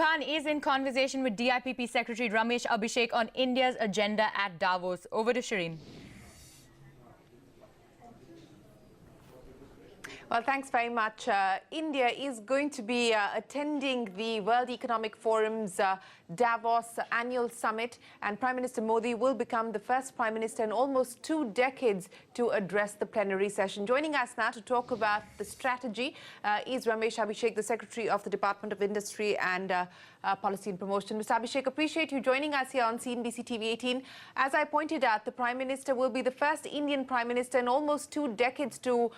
Bhan is in conversation with DIPP Secretary Ramesh Abhishek on India's agenda at Davos. Over to Shereen. Well, thanks very much. India is going to be attending the World Economic Forum's Davos annual summit, and Prime Minister Modi will become the first Prime Minister in almost 2 decades to address the plenary session. Joining us now to talk about the strategy is Ramesh Abhishek, the Secretary of the Department of Industry and Policy and Promotion. Mr. Abhishek, appreciate you joining us here on CNBC TV18. As I pointed out, the Prime Minister will be the first Indian Prime Minister in almost 2 decades to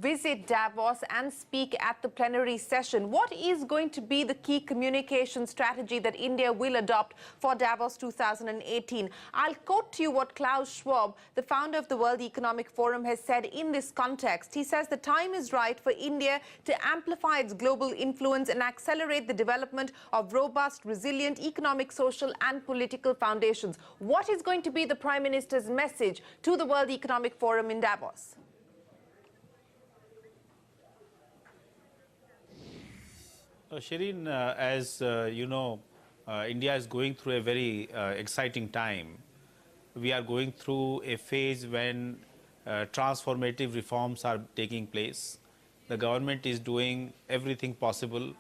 visit Davos and speak at the plenary session. What is going to be the key communication strategy that India will adopt for Davos 2018? I'll quote to you what Klaus Schwab, the founder of the World Economic Forum, has said in this context. He says the time is right for India to amplify its global influence and accelerate the development of robust, resilient economic, social and political foundations. What is going to be the Prime Minister's message to the World Economic Forum in Davos? Shereen, as you know, India is going through a very exciting time. We are going through a phase when transformative reforms are taking place. The government is doing everything possible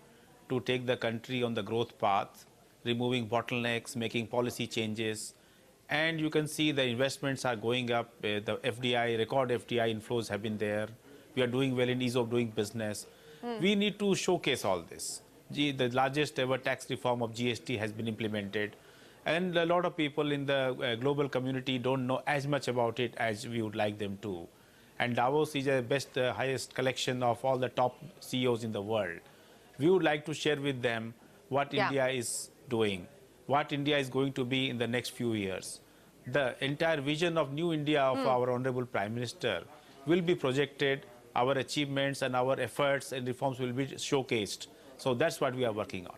to take the country on the growth path, removing bottlenecks, making policy changes. And you can see the investments are going up. The FDI, record FDI inflows have been there. We are doing well in ease of doing business. We need to showcase all this. The largest ever tax reform of GST has been implemented. And a lot of people in the global community don't know as much about it as we would like them to. And Davos is the highest collection of all the top CEOs in the world. We would like to share with them what India is doing, what India is going to be in the next few years. The entire vision of new India of our Honorable Prime Minister will be projected. Our achievements and our efforts and reforms will be showcased. So that's what we are working on.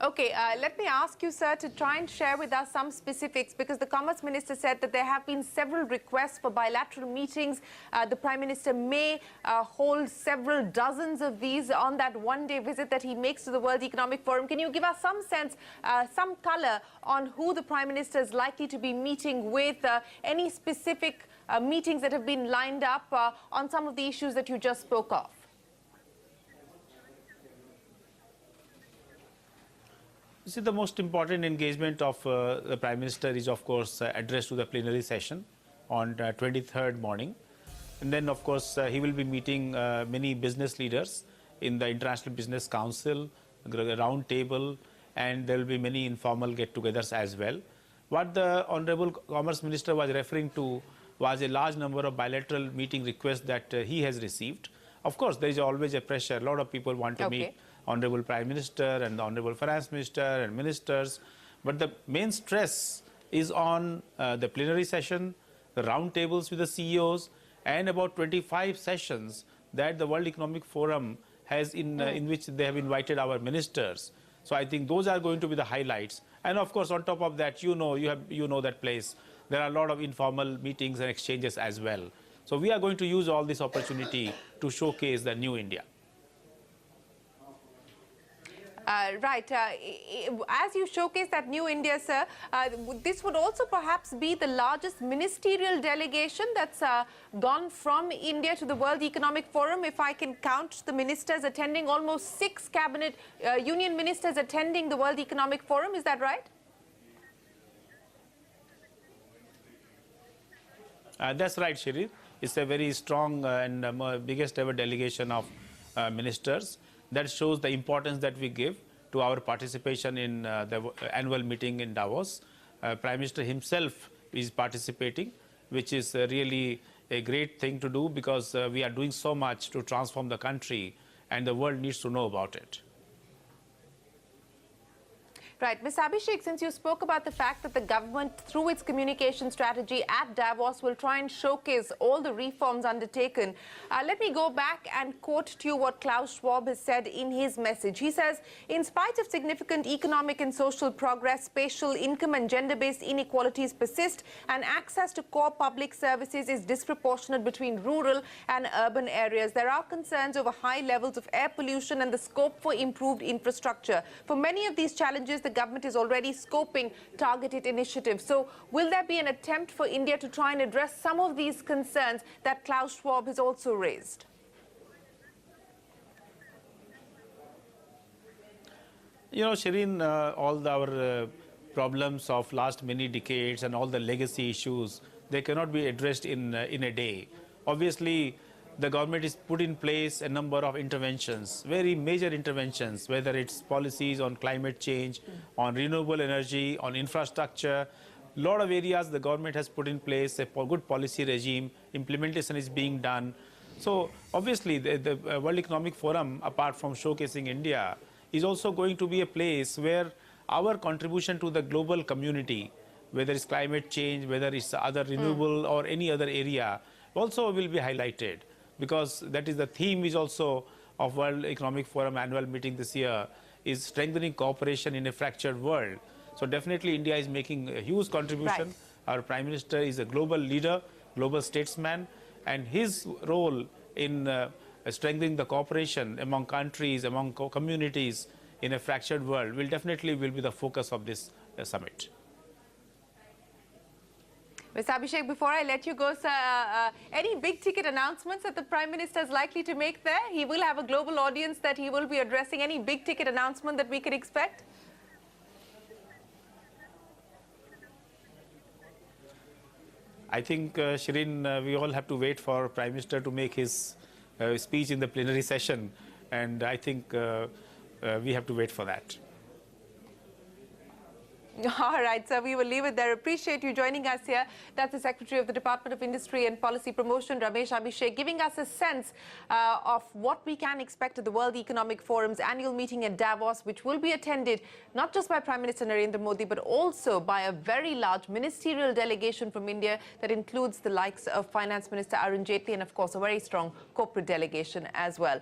Okay, let me ask you, sir, to try and share with us some specifics, because the Commerce Minister said that there have been several requests for bilateral meetings. The Prime Minister may hold several dozens of these on that one-day visit that he makes to the World Economic Forum. Can you give us some sense, some color on who the Prime Minister is likely to be meeting with, any specific meetings that have been lined up on some of the issues that you just spoke of? You see, the most important engagement of the Prime Minister is, of course, address to the plenary session on 23rd morning. And then, of course, he will be meeting many business leaders in the International Business Council, the round table, and there will be many informal get-togethers as well. What the Honorable Commerce Minister was referring to was a large number of bilateral meeting requests that he has received. Of course, there is always a pressure. A lot of people want to meet Honorable Prime Minister and the Honorable Finance Minister and ministers. But the main stress is on the plenary session, the round tables with the CEOs, and about 25 sessions that the World Economic Forum has in which they have invited our ministers. So I think those are going to be the highlights. And of course, on top of that, you know that place. There are a lot of informal meetings and exchanges as well. So we are going to use all this opportunity to showcase the new India. Right. As you showcase that new India, sir, this would also perhaps be the largest ministerial delegation that's gone from India to the World Economic Forum. If I can count the ministers attending, almost 6 cabinet union ministers attending the World Economic Forum. Is that right? That's right, Shereen. It's a very strong and biggest ever delegation of ministers. That shows the importance that we give to our participation in the annual meeting in Davos. Prime Minister himself is participating, which is really a great thing to do, because we are doing so much to transform the country and the world needs to know about it. Right. Ms. Abhishek, since you spoke about the fact that the government, through its communication strategy at Davos, will try and showcase all the reforms undertaken, let me go back and quote to you what Klaus Schwab has said in his message. He says, in spite of significant economic and social progress, spatial income and gender-based inequalities persist, and access to core public services is disproportionate between rural and urban areas. There are concerns over high levels of air pollution and the scope for improved infrastructure. For many of these challenges, the government is already scoping targeted initiatives. So will there be an attempt for India to try and address some of these concerns that Klaus Schwab has also raised? You know, Shereen, all our problems of last many decades and all the legacy issues, they cannot be addressed in a day. Obviously, the government has put in place a number of interventions, very major interventions, whether it's policies on climate change, on renewable energy, on infrastructure. A lot of areas the government has put in place a good policy regime, implementation is being done. So obviously the World Economic Forum, apart from showcasing India, is also going to be a place where our contribution to the global community, whether it's climate change, whether it's other renewable or any other area, also will be highlighted. Because that is the theme is also of World Economic Forum annual meeting this year, is strengthening cooperation in a fractured world. So definitely India is making a huge contribution. Right. Our Prime Minister is a global leader, global statesman, and his role in strengthening the cooperation among countries, among communities in a fractured world will be the focus of this summit. Ms. Abhishek, before I let you go, sir, any big-ticket announcements that the Prime Minister is likely to make there? He will have a global audience that he will be addressing. Any big-ticket announcement that we could expect? I think, Shereen, we all have to wait for Prime Minister to make his speech in the plenary session, and I think we have to wait for that. All right, sir, we will leave it there. Appreciate you joining us here. That's the Secretary of the Department of Industry and Policy Promotion, Ramesh Abhishek, giving us a sense of what we can expect at the World Economic Forum's annual meeting at Davos, which will be attended not just by Prime Minister Narendra Modi, but also by a very large ministerial delegation from India that includes the likes of Finance Minister Arun Jaitley and, of course, a very strong corporate delegation as well.